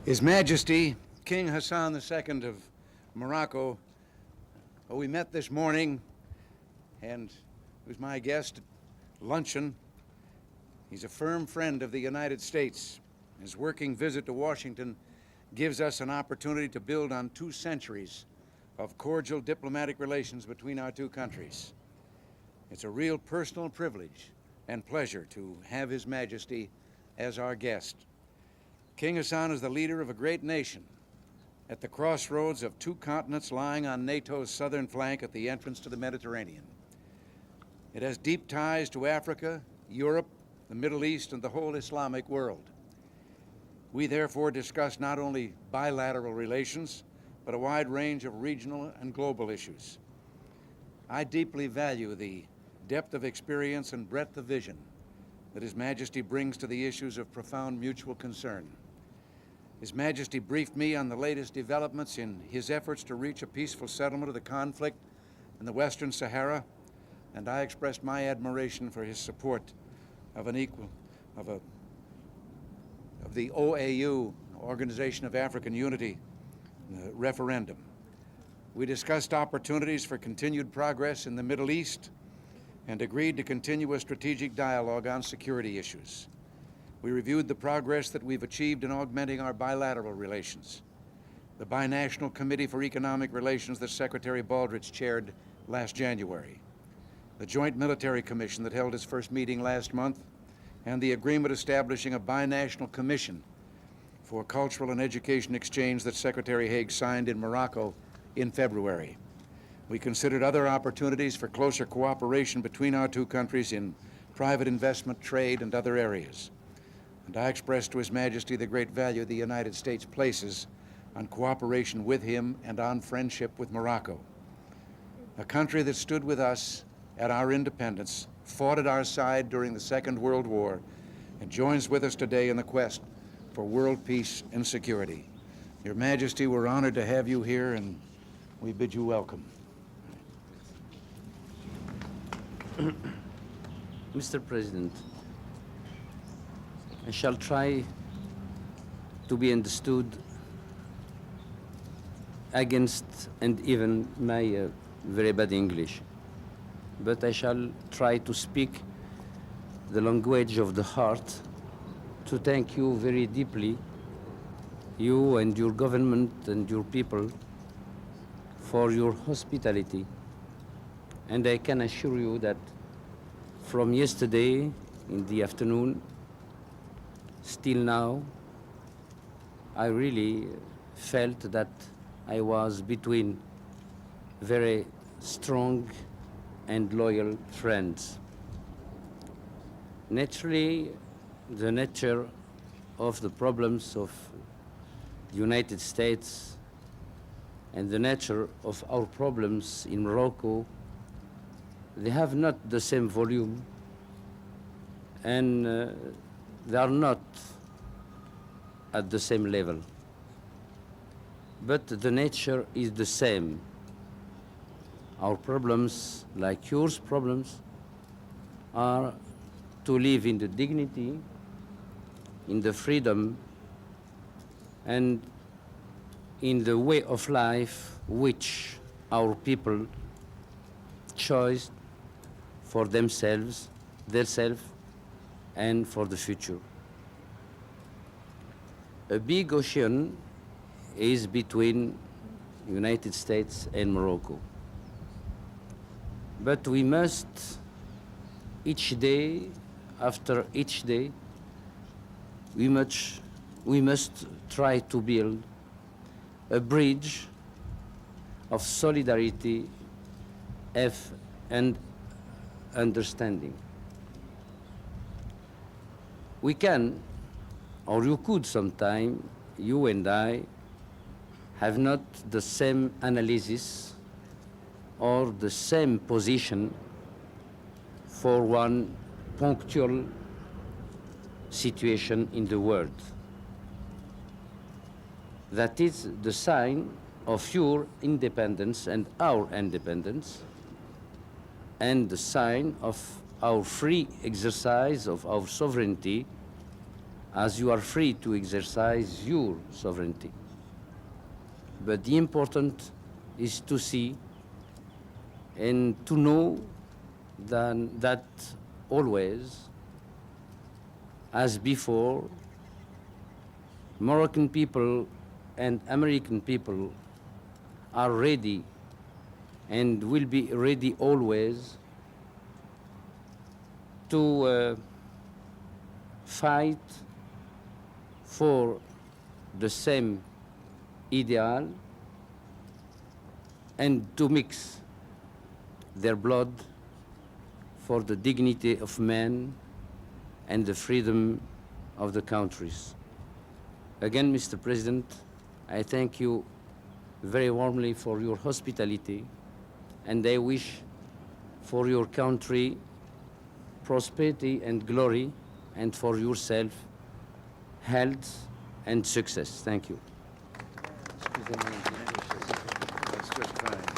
His Majesty, King Hassan II of Morocco, who we met this morning and who's my guest at luncheon. He's a firm friend of the United States. His working visit to Washington gives us an opportunity to build on 2 centuries of cordial diplomatic relations between our 2 countries. It's a real personal privilege and pleasure to have His Majesty as our guest. King Hassan is the leader of a great nation at the crossroads of 2 continents lying on NATO's southern flank at the entrance to the Mediterranean. It has deep ties to Africa, Europe, the Middle East, and the whole Islamic world. We therefore discuss not only bilateral relations, but a wide range of regional and global issues. I deeply value the depth of experience and breadth of vision that His Majesty brings to the issues of profound mutual concern. His Majesty briefed me on the latest developments in his efforts to reach a peaceful settlement of the conflict in the Western Sahara, and I expressed my admiration for his support of the OAU, Organization of African Unity, referendum. We discussed opportunities for continued progress in the Middle East and agreed to continue a strategic dialogue on security issues. We reviewed the progress that we've achieved in augmenting our bilateral relations. The Binational Committee for Economic Relations that Secretary Baldrige chaired last January, the Joint Military Commission that held its first meeting last month, and the agreement establishing a binational commission for cultural and education exchange that Secretary Haig signed in Morocco in February. We considered other opportunities for closer cooperation between our 2 countries in private investment, trade, and other areas. And I expressed to His Majesty the great value the United States places on cooperation with him and on friendship with Morocco, a country that stood with us at our independence, fought at our side during the Second World War, and joins with us today in the quest for world peace and security. Your Majesty, we're honored to have you here, and we bid you welcome. Mr. President, I shall try to be understood against and even my very bad English, but I shall try to speak the language of the heart to thank you very deeply, you and your government and your people, for your hospitality. And I can assure you that from yesterday in the afternoon, still now, I really felt that I was between very strong and loyal friends. Naturally, the nature of the problems of the United States and the nature of our problems in Morocco, they have not the same volume, and they are not at the same level. But the nature is the same. Our problems, like yours problems, are to live in the dignity, in the freedom, and in the way of life which our people chose for themselves, and for the future. A big ocean is between United States and Morocco. But we must, each day, after each day, we must try to build a bridge of solidarity and understanding. We can, or you could sometime, you and I, have not the same analysis or the same position for one punctual situation in the world. That is the sign of your independence and our independence, and the sign of our free exercise of our sovereignty as you are free to exercise your sovereignty. But the important is to see and to know that always, as before, Moroccan people and American people are ready and will be ready always to fight for the same ideal and to mix their blood for the dignity of man and the freedom of the countries. Again, Mr. President, I thank you very warmly for your hospitality, and I wish for your country prosperity and glory, and for yourself health and success. Thank you. That's just fine.